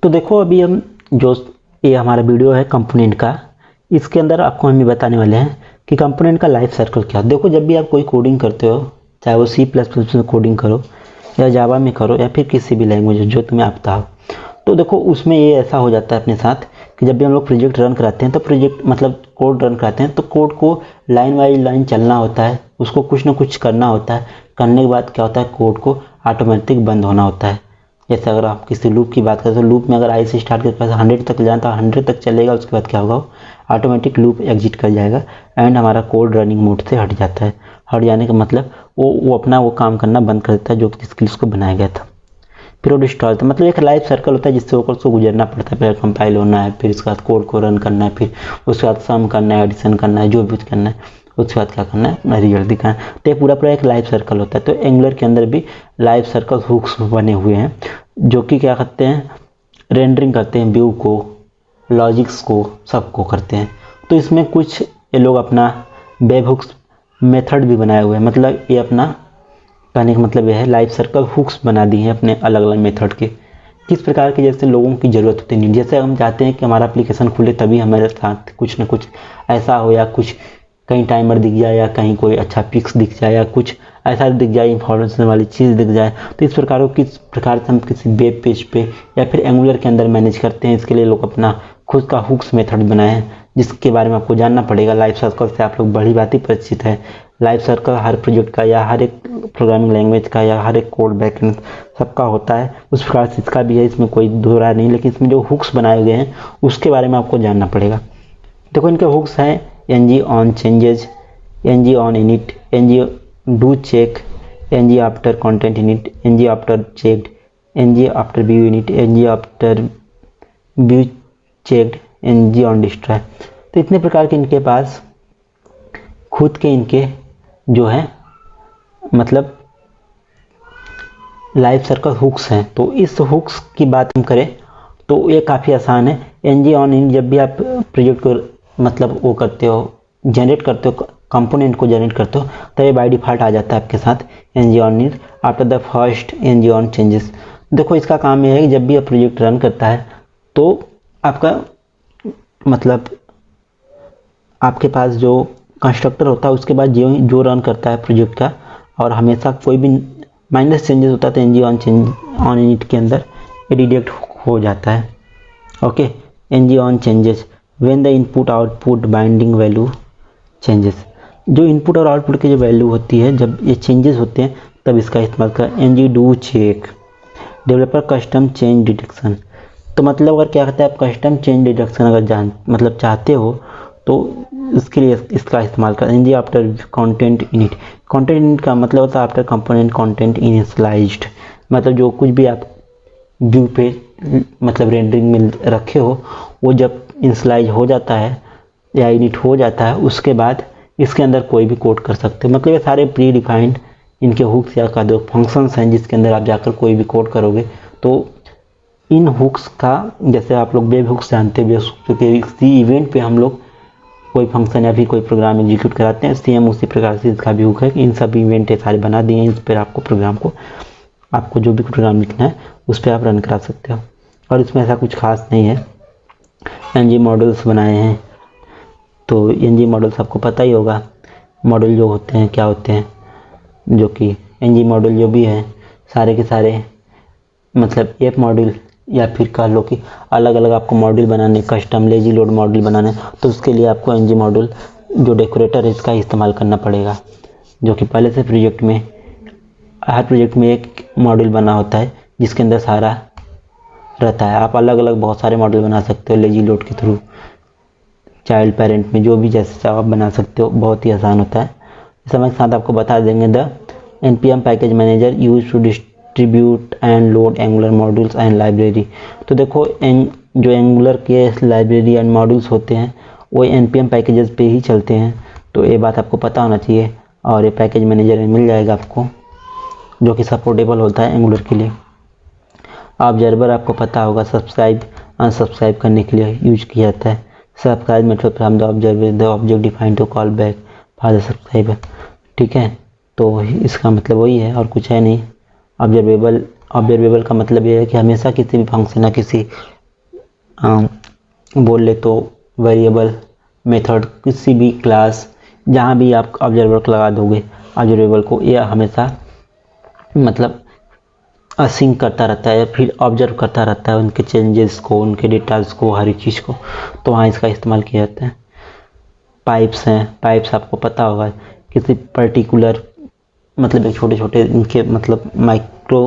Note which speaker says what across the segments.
Speaker 1: तो देखो अभी हम जो ये हमारा वीडियो है कंपोनेंट का, इसके अंदर आपको हम ये बताने वाले हैं कि कंपोनेंट का लाइफ सर्कल क्या है। देखो जब भी आप कोई कोडिंग करते हो, चाहे वो C++ में कोडिंग करो या जावा में करो या फिर किसी भी लैंग्वेज जो तुम्हें आता हो, तो देखो उसमें ये ऐसा हो जाता है अपने साथ कि जब भी हम लोग प्रोजेक्ट रन कराते हैं तो प्रोजेक्ट मतलब कोड रन कराते हैं तो कोड को लाइन बाई लाइन चलना होता है, उसको कुछ ना कुछ करना होता है। करने के बाद क्या होता है, कोड को ऑटोमेटिक बंद होना होता है। जैसे अगर आप किसी लूप की बात करें तो लूप में अगर आई से स्टार्ट करके 100 तक जाना तो 100 तक चलेगा, उसके बाद क्या होगा, ऑटोमेटिक लूप एग्जिट कर जाएगा एंड हमारा कोड रनिंग मोड से हट जाता है। हट जाने का मतलब वो अपना वो काम करना बंद कर देता है जो जिसके लिए उसको बनाया गया था। फिर वो डिस्टॉल था, मतलब एक लाइफ सर्कल होता है जिससे होकर उसको गुजरना पड़ता है। पहले कंपाइल होना है, फिर उसके बाद कोड को रन करना है, फिर उसके बाद सम करना है, एडिशन करना है, जो भी करना है, उसके बाद क्या करना है, रिजल्ट दिखाना है। तो ये पूरा एक लाइफ सर्कल होता है। तो एंगुलर के अंदर भी लाइफ सर्कल हुक्स बने हुए हैं जो कि क्या करते हैं, रेंडरिंग करते हैं व्यू को, लॉजिक्स को, सबको करते हैं। तो इसमें कुछ ये लोग अपना वेब हुक्स मेथड भी बनाए हुए हैं, मतलब ये अपना कहने का मतलब यह है लाइफ सर्कल हुक्स बना दी हैं अपने अलग अलग मेथड के। किस प्रकार के, जैसे लोगों की ज़रूरत होती नहीं, जैसे हम चाहते हैं कि हमारा एप्लीकेशन खुले तभी हमारे साथ कुछ ना कुछ ऐसा हो, या कुछ कहीं टाइमर दिख जाए, या कहीं कोई अच्छा पिक्स दिख जाए, या कुछ ऐसा दिख जाए, इंफॉर्मेशन वाली चीज़ दिख जाए। तो इस प्रकार को किस प्रकार से हम किसी वेब पेज पे या फिर एंगुलर के अंदर मैनेज करते हैं, इसके लिए लोग अपना खुद का हुक्स मेथड बनाए हैं, जिसके बारे में आपको जानना पड़ेगा। लाइफ सर्कल से आप लोग बड़ी बात ही परिचित है। लाइफ सर्कल हर प्रोजेक्ट का या हर एक प्रोग्रामिंग लैंग्वेज का या हर एक कोड बैकएंड सबका होता है, उस प्रकार से इसका भी है, इसमें कोई दो राय नहीं। लेकिन इसमें जो हुक्स बनाए गए हैं उसके बारे में आपको जानना पड़ेगा। देखो इनके हुक्स हैं ng on changes, ng on init, ng do check, ng after content init, ng after checked, ng after view init, ng after view checked, ng on destroy। तो इतने प्रकार के इनके पास खुद के इनके जो है मतलब लाइफ सर्कल हुक्स हैं। तो इस हुक्स की बात हम करें तो ये काफ़ी आसान है। ng on init, जब भी आप प्रोजेक्ट को मतलब वो करते हो, जनरेट करते हो, कंपोनेंट को जनरेट करते हो, तो ये बाय डिफ़ॉल्ट आ जाता है आपके साथ ng on init after the first ng on changes। देखो इसका काम ये है कि जब भी आप प्रोजेक्ट रन करता है तो आपका मतलब आपके पास जो कंस्ट्रक्टर होता है उसके बाद जो रन करता है प्रोजेक्ट का, और हमेशा कोई भी माइनस चेंजेस होता है तो ng on init के अंदर ये डिटेक्ट हो जाता है। Okay, ng on changes when the input output binding value changes। जो इनपुट और आउटपुट की जो वैल्यू होती है जब ये चेंजेस होते हैं तब इसका इस्तेमाल कर। ng do check developer custom change detection. तो मतलब अगर क्या कहते हैं, आप कस्टम चेंज डिटेक्शन अगर मतलब चाहते हो तो इसके लिए इसका इस्तेमाल कर। ng after content init, content init का मतलब होता है आफ्टर कंपोनेंट कंटेंट इनिशियलाइज्ड, मतलब जो कुछ भी आप व्यू पे मतलब रेंडरिंग में रखे हो वो जब इनिशियलाइज हो जाता है या इनिट हो जाता है उसके बाद इसके अंदर कोई भी कोड कर सकते हो। मतलब ये सारे प्री डिफाइंड इनके हुक्स या का दो फंक्शंस हैं जिसके अंदर आप जाकर कोई भी कोड करोगे। तो इन हुक्स का, जैसे आप लोग वेब हुक्स जानते हैं, किसी इवेंट पे हम लोग कोई फंक्शन या फिर कोई प्रोग्राम एग्जीक्यूट कराते हैं, सेम उसी प्रकार से इसका भी हुक है कि इन सभी इवेंट ये सारे बना दिए हैं। इस पर आपको प्रोग्राम को, आपको जो भी प्रोग्राम लिखना है उस पर आप रन करा सकते हो, और इसमें ऐसा कुछ खास नहीं है। ng मॉडल्स बनाए हैं, तो ng मॉडल्स आपको पता ही होगा मॉडल जो होते हैं क्या होते हैं, जो कि ng मॉडल जो भी है सारे के सारे मतलब ऐप मॉडल या फिर कह लो कि अलग अलग आपको मॉडल बनाने, कस्टम लेजी लोड मॉडल बनाने, तो उसके लिए आपको ng मॉडल जो डेकोरेटर है इसका इस्तेमाल करना पड़ेगा, जो कि पहले से प्रोजेक्ट में हर प्रोजेक्ट में एक मॉडल बना होता है जिसके अंदर सारा रहता है। आप अलग अलग बहुत सारे मॉडल बना सकते हो लेजी लोड के थ्रू, चाइल्ड पेरेंट में जो भी जैसे आप बना सकते हो, बहुत ही आसान होता है। समय के साथ आपको बता देंगे the npm package manager use to distribute and load angular modules and library. तो देखो जो एंगुलर के लाइब्रेरी एंड मॉड्यूल्स होते हैं वो npm पैकेजेस पे ही चलते हैं, तो ये बात आपको पता होना चाहिए। और ये पैकेज मैनेजर में मिल जाएगा आपको, जो कि सपोर्टेबल होता है एंगुलर के लिए। ऑब्जर्वर आपको पता होगा सब्सक्राइब अनसब्सक्राइब करने के लिए यूज किया जाता है। Subscribe method from the observer the object define to call back for the subscriber. ठीक है, तो इसका मतलब वही है और कुछ है नहीं। ऑब्जर्वेबल का मतलब ये है कि हमेशा किसी भी फंक्शन या किसी बोल ले तो वेरिएबल मेथड, किसी भी क्लास जहाँ भी आप ऑब्जर्वर लगा दोगे ऑब्जर्वेबल को, यह हमेशा मतलब असिंक करता रहता है, फिर ऑब्जर्व करता रहता है उनके चेंजेस को, उनके डेटास को, हर एक चीज़ को। तो वहाँ इसका इस्तेमाल किया जाता है। पाइप्स हैं, पाइप्स आपको पता होगा किसी पर्टिकुलर मतलब एक छोटे छोटे इनके मतलब माइक्रो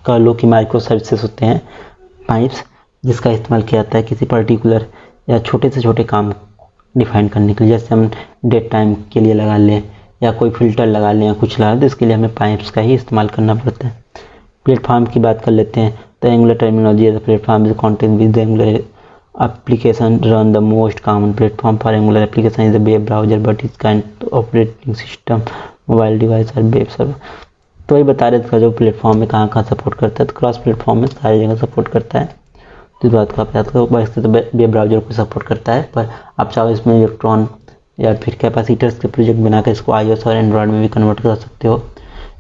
Speaker 1: का लो कि माइक्रो सर्विसेज होते हैं पाइप्स, जिसका इस्तेमाल किया जाता है किसी पर्टिकुलर या छोटे से छोटे काम डिफाइन करने के लिए। जैसे हम डेट टाइम के लिए लगा लें या कोई फिल्टर लगा लें या कुछ लगा लें, तो इसके लिए हमें पाइप्स का ही इस्तेमाल करना पड़ता है। प्लेटफॉर्म की बात कर लेते हैं तो angular terminology as a platform is content with angular application run the most common platform for angular application is the web browser but is kind operating system mobile device और वेब सर्वर। तो वही बता रहे थे जो platform में कहाँ कहाँ सपोर्ट करता है, तो क्रॉस प्लेटफॉर्म में सारी जगह सपोर्ट करता है। तो इस बात का आप याद करो, वैसे तो वेब ब्राउजर को सपोर्ट करता है, पर आप चाहो इसमें इलेक्ट्रॉन या फिर कैपेसिटर्स के प्रोजेक्ट बनाकर इसको iOS और एंड्रॉयड में भी कन्वर्ट कर सकते हो।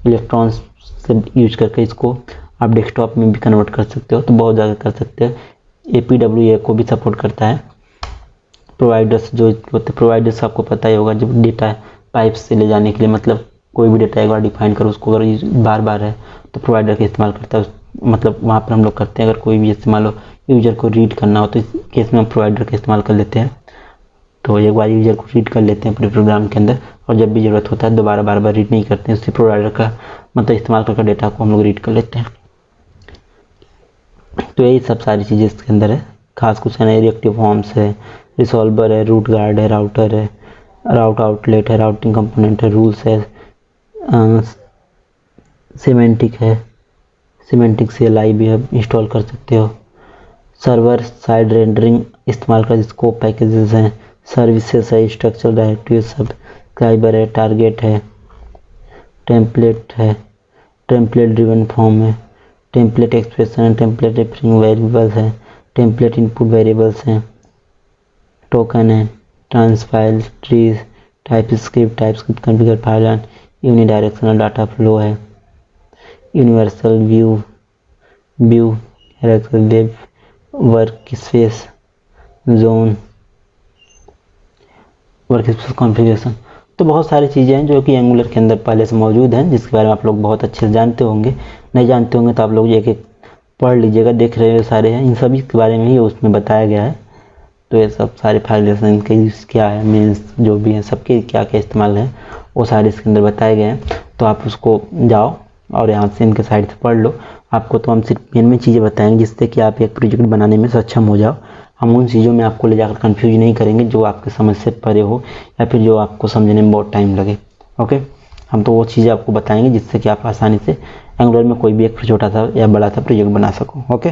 Speaker 1: इलेक्ट्रॉन से यूज करके इसको आप डेस्कटॉप में भी कन्वर्ट कर सकते हो, तो बहुत ज़्यादा कर सकते हो। APWA को भी सपोर्ट करता है। प्रोवाइडर्स जो होते प्रोवाइडर्स आपको पता ही होगा, जब डेटा पाइप से ले जाने के लिए मतलब कोई भी डेटा एक बार डिफाइन करो उसको अगर बार बार है तो प्रोवाइडर का इस्तेमाल करता है। मतलब वहाँ पर हम लोग करते हैं, अगर कोई भी इस्तेमाल हो यूजर को रीड करना हो तो इस केस में हम प्रोवाइडर का इस्तेमाल कर लेते हैं। तो एक बार यूजर को रीड कर लेते हैं पूरे प्रोग्राम के अंदर, और जब भी ज़रूरत होता है दोबारा बार बार रीड नहीं करते हैं, उसी प्रोवाइडर का मतलब इस्तेमाल करके डेटा को हम लोग रीड कर लेते हैं। तो यही सब सारी चीज़ें इसके अंदर है। खास कुछ है ना, रिएक्टिव फॉर्म्स है, रिसॉल्वर है, रूट गार्ड है, राउटर है, राउट आउटलेट है, राउटिंग कंपोनेंट है, रूल्स है, सिमेंटिक है, सिमेंटिक CLI भी है, इंस्टॉल कर सकते हो। सर्वर साइड रेंडरिंग इस्तेमाल कर स्कोप पैकेजेस हैं, सर्विसेज है, स्ट्रक्चर डायरेक्टरी सब्सक्राइबर है, टारगेट है, टेम्पलेट है, टेम्पलेट ड्रिवन फॉर्म है, टेम्पलेट एक्सप्रेशन है, टेम्पलेट रेफरिंग वेरिएबल्स है, टेम्पलेट इनपुट वेरिएबल्स हैं, टोकन है, transpile trees, TypeScript configure file and unidirectional data flow है, universal view web workspace zone workspace configuration. तो बहुत सारी चीज़ें हैं जो कि एंगुलर के अंदर पहले से मौजूद हैं, जिसके बारे में आप लोग बहुत अच्छे से जानते होंगे। नहीं जानते होंगे तो आप लोग एक एक पढ़ लीजिएगा, देख रहे हो सारे हैं, इन सभी के बारे में ही उसमें बताया गया है। तो ये सब सारे फाइलेशन इनके यूज़ क्या है, मीन्स जो भी हैं सबके क्या क्या इस्तेमाल है वो सारे इसके अंदर बताए गए हैं। तो आप उसको जाओ और यहाँ से इनके साइड से पढ़ लो। आपको तो हम सिर्फ मेन चीज़ें बताएंगे जिससे कि आप एक प्रोजेक्ट बनाने में सक्षम हो जाओ। हम उन चीज़ों में आपको ले जाकर कंफ्यूज नहीं करेंगे जो आपके समझ से परे हो या फिर जो आपको समझने में बहुत टाइम लगे। ओके, हम तो वो चीज़ें आपको बताएंगे जिससे कि आप आसानी से एंगुलर में कोई भी एक छोटा सा या बड़ा सा प्रोजेक्ट बना सको। ओके,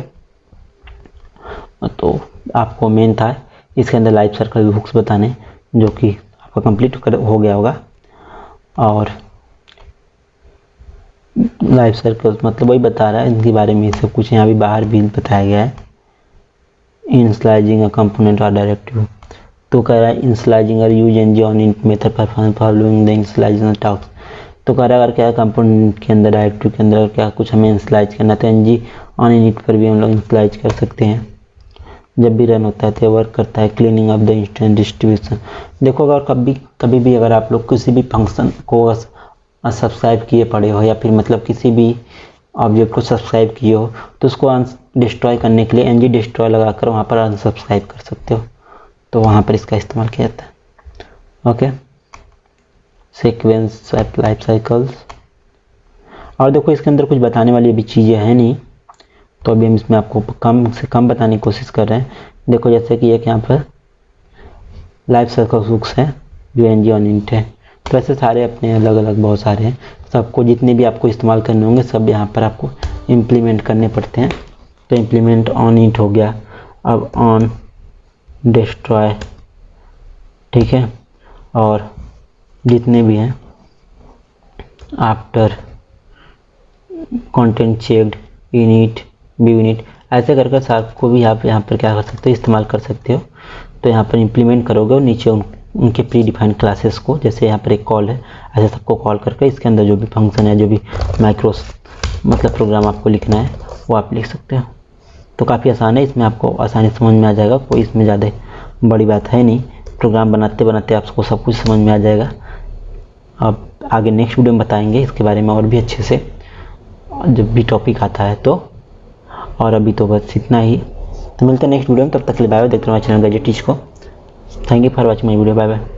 Speaker 1: तो आपको मेन था इसके अंदर लाइफ सर्कल हुक्स बताने, जो कि आपका कंप्लीट हो गया होगा। और लाइफ सर्कल मतलब वही बता रहा है, इनके बारे में सब कुछ यहाँ भी बाहर भी बताया गया है। इनिशियलाइजिंग अ कंपोनेंट और डायरेक्टिव, तो कह रहा है इनिशियलाइजिंग और use ng on in method perform following the initialization task. तो कह रहा है अगर क्या कंपोनेंट के अंदर डायरेक्टिव के अंदर क्या कुछ हमें इनिशियलाइज करना तो एनजी ऑन इनिट पर भी हम लोग इनिशियलाइज कर सकते हैं। जब भी रन होता है तो वर्क करता है। Cleaning of the instant distribution, देखो अगर कभी भी अगर आप लोग किसी भी फंक्शन को सब्सक्राइब किए पड़े हो या फिर मतलब किसी भी ऑब्जेक्ट को सब्सक्राइब किए हो तो उसको डिस्ट्रॉय करने के लिए एनजी डिस्ट्रॉय लगाकर वहाँ पर अनसब्सक्राइब कर सकते हो। तो वहाँ पर इसका इस्तेमाल किया जाता है। Okay, sequence life cycles. और देखो इसके अंदर कुछ बताने वाली अभी चीज़ें हैं नहीं, तो अभी हम इसमें आपको कम से कम बताने की कोशिश कर रहे हैं। देखो जैसे कि एक यहाँ पर लाइफ सर्कल हुक्स है जो एनजी ऑन इंट है, तो ऐसे सारे अपने अलग अलग बहुत सारे हैं। सबको जितने भी आपको इस्तेमाल करने होंगे सब यहाँ पर आपको इम्प्लीमेंट करने पड़ते हैं। तो इम्प्लीमेंट ऑन इंट हो गया, अब ऑन डिस्ट्रॉय, ठीक है, और जितने भी हैं after, content checked, init, view init, ऐसे करके सबको भी आप यहाँ पर क्या कर सकते हो, इस्तेमाल कर सकते हो। तो यहाँ पर इम्प्लीमेंट करोगे और नीचे उनके प्री डिफाइंड क्लासेस को, जैसे यहाँ पर एक कॉल है, ऐसे सबको कॉल करके इसके अंदर जो भी फंक्शन है, जो भी माइक्रो मतलब प्रोग्राम आपको लिखना है वो आप लिख सकते हो। तो काफ़ी आसान है, इसमें आपको आसानी समझ में आ जाएगा, कोई इसमें ज़्यादा बड़ी बात है नहीं। प्रोग्राम बनाते बनाते आपको सब कुछ समझ में आ जाएगा। अब आगे नेक्स्ट वीडियो में बताएंगे इसके बारे में और भी अच्छे से, जब भी टॉपिक आता है तो। और अभी तो बस इतना ही, तो मिलते हैं नेक्स्ट वीडियो में, तब तक के लिए बाय बाय। देखते रहो हमारे चैनल गैजेट टीच को। Thank you for watching my video, bye bye.